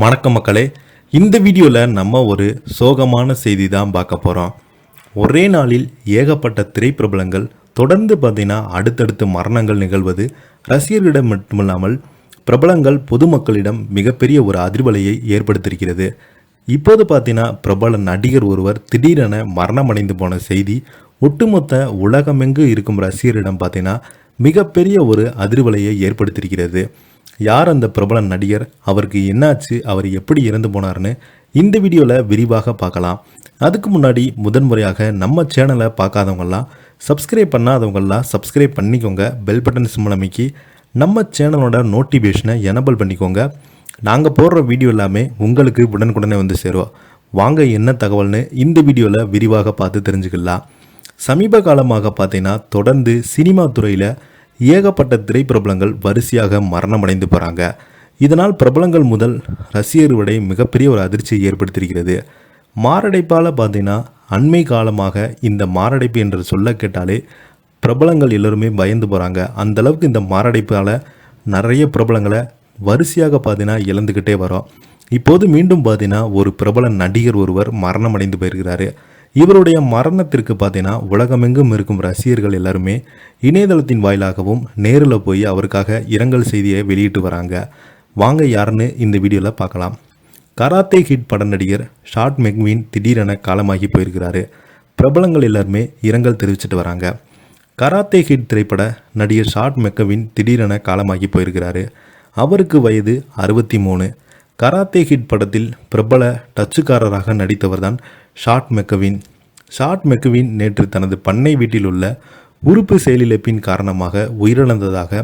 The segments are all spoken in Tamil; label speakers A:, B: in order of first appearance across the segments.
A: வணக்கம் மக்களே. இந்த வீடியோவில் நம்ம ஒரு சோகமான செய்தி தான் பார்க்க போகிறோம். ஒரே நாளில் ஏகப்பட்ட திரைப்பிரபலங்கள் தொடர்ந்து பார்த்தீங்கன்னா அடுத்தடுத்து மரணங்கள் நிகழ்வது ரசிகர்களிடம் மட்டுமில்லாமல் பிரபலங்கள் பொதுமக்களிடம் மிகப்பெரிய ஒரு அதிர்வலையை ஏற்படுத்தியிருக்கிறது. இப்போது பார்த்தீங்கன்னா பிரபல நடிகர் ஒருவர் திடீரென மரணமடைந்து போன செய்தி ஒட்டுமொத்த உலகமெங்கு இருக்கும் ரசிகரிடம் பார்த்தீங்கன்னா மிகப்பெரிய ஒரு அதிர்வலையை ஏற்படுத்தியிருக்கிறது. யார் அந்த பிரபல நடிகர், அவருக்கு என்னாச்சு, அவர் எப்படி இறந்து போனார்னு இந்த வீடியோவில் விரிவாக பார்க்கலாம். அதுக்கு முன்னாடி முதன்முறையாக நம்ம சேனலை பார்க்காதவங்கெல்லாம் சப்ஸ்கிரைப் பண்ணாதவங்கெல்லாம் சப்ஸ்கிரைப் பண்ணிக்கோங்க. பெல் பட்டன் சிம்பல் அமைக்கி நம்ம சேனலோட நோட்டிஃபிகேஷனை எனபிள் பண்ணிக்கோங்க. நாங்கள் போடுற வீடியோ எல்லாமே உங்களுக்கு உடனுக்குடனே வந்து சேரும். வாங்க என்ன தகவல்னு இந்த வீடியோவில் விரிவாக பார்த்து தெரிஞ்சுக்கலாம். சமீப காலமாக பார்த்தீங்கன்னா தொடர்ந்து சினிமா துறையில் ஏகப்பட்ட திரைப்பிரபலங்கள் வரிசையாக மரணமடைந்து போகிறாங்க. இதனால் பிரபலங்கள் முதல் ரசிகர் விட மிகப்பெரிய ஒரு அதிர்ச்சியை ஏற்படுத்தியிருக்கிறது. மாரடைப்பால் பார்த்தீங்கன்னா அண்மை காலமாக இந்த மாரடைப்பு என்று சொல்ல கேட்டாலே பிரபலங்கள் எல்லோருமே பயந்து போகிறாங்க. அந்தளவுக்கு இந்த மாரடைப்பால் நிறைய பிரபலங்களை வரிசையாக பார்த்தீங்கன்னா இழந்துக்கிட்டே வரோம். இப்போது மீண்டும் பார்த்தீங்கன்னா ஒரு பிரபல நடிகர் ஒருவர் மரணமடைந்து போயிருக்கிறாரு. இவருடைய மரணத்திற்கு பார்த்தீங்கன்னா உலகமெங்கும் இருக்கும் ரசிகர்கள் எல்லாருமே இணையதளத்தின் வாயிலாகவும் நேரில் போய் அவருக்காக இரங்கல் செய்தியை வெளியிட்டு வராங்க. வாங்க யாருன்னு இந்த வீடியோவில் பார்க்கலாம். கராத்தே கிட் பட நடிகர் ஷாட் மெக்வீன் திடீரென காலமாகி போயிருக்கிறாரு. பிரபலங்கள் எல்லாருமே இரங்கல் தெரிவிச்சிட்டு வராங்க. கராத்தே கிட் திரைப்பட நடிகர் ஷாட் மெக்கவின் திடீரென காலமாகி போயிருக்கிறாரு. அவருக்கு வயது 63. கராத்தே கிட் படத்தில் பிரபல டச்சுக்காரராக நடித்தவர் தான் ஷாட் மெக்கவின். ஷாட் மெக்கவின் நேற்று தனது பண்ணை வீட்டில் உள்ள உறுப்பு செயலிழப்பின் காரணமாக உயிரிழந்ததாக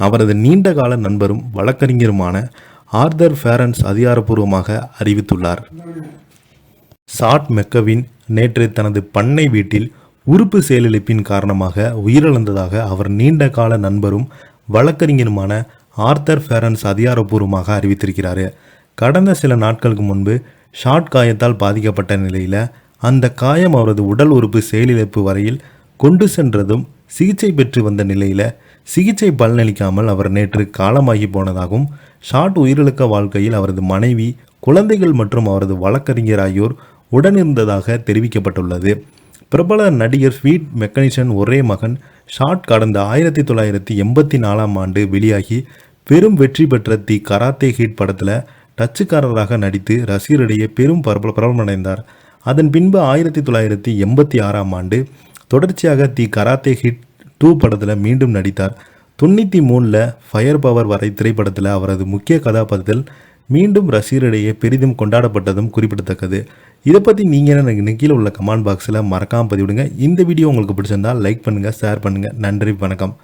A: அவரது நீண்டகால நண்பரும் வழக்கறிஞருமான ஆர்தர் ஃபேரன்ஸ் அதிகாரப்பூர்வமாக அறிவித்துள்ளார். ஷாட் மெக்கவின் நேற்று தனது பண்ணை வீட்டில் உறுப்பு செயலிழப்பின் காரணமாக உயிரிழந்ததாக அவர் நீண்டகால நண்பரும் வழக்கறிஞருமான ஆர்தர் ஃபேரன்ஸ் அதிகாரப்பூர்வமாக அறிவித்திருக்கிறார். கடந்த சில நாட்களுக்கு முன்பு ஷாட் காயத்தால் பாதிக்கப்பட்ட நிலையில் அந்த காயம் அவரது உடல் உறுப்பு செயலிழப்பு வரையில் கொண்டு சென்றதும் சிகிச்சை பெற்று வந்த நிலையில் சிகிச்சை பலனளிக்காமல் அவர் நேற்று காலமாகி போனதாகவும் ஷாட் உயிரிழக்க வாழ்க்கையில் அவரது மனைவி, குழந்தைகள் மற்றும் அவரது வழக்கறிஞர் ஆகியோர் உடனிருந்ததாக தெரிவிக்கப்பட்டுள்ளது. பிரபல நடிகர் ஸ்வீட் மெக்கனிசன் ஒரே மகன் ஷாட் கடந்த 1984 ஆண்டு வெளியாகி பெரும் வெற்றி பெற்ற தி கராத்தே கிட் படத்தில் டச்சுக்காரராக நடித்து ரசிகரிடையே பெரும் பிரபலமடைந்தார். அதன் பின்பு 1986 ஆண்டு தொடர்ச்சியாக தி கராத்தே கிட் 2 படத்தில் மீண்டும் நடித்தார். 93 ஃபயர் பவர் வரை திரைப்படத்தில் அவரது முக்கிய கதாபாத்திரத்தில் மீண்டும் ரசிகரிடையே பெரிதும் கொண்டாடப்பட்டதும் குறிப்பிடத்தக்கது. இதை பற்றி நீங்கள் எனக்கு கீழே உள்ள கமெண்ட் பாக்ஸில் மறக்காமல் பதிவிடுங்க. இந்த வீடியோ உங்களுக்கு பிடிச்சிருந்தால் லைக் பண்ணுங்கள், ஷேர் பண்ணுங்கள். நன்றி, வணக்கம்.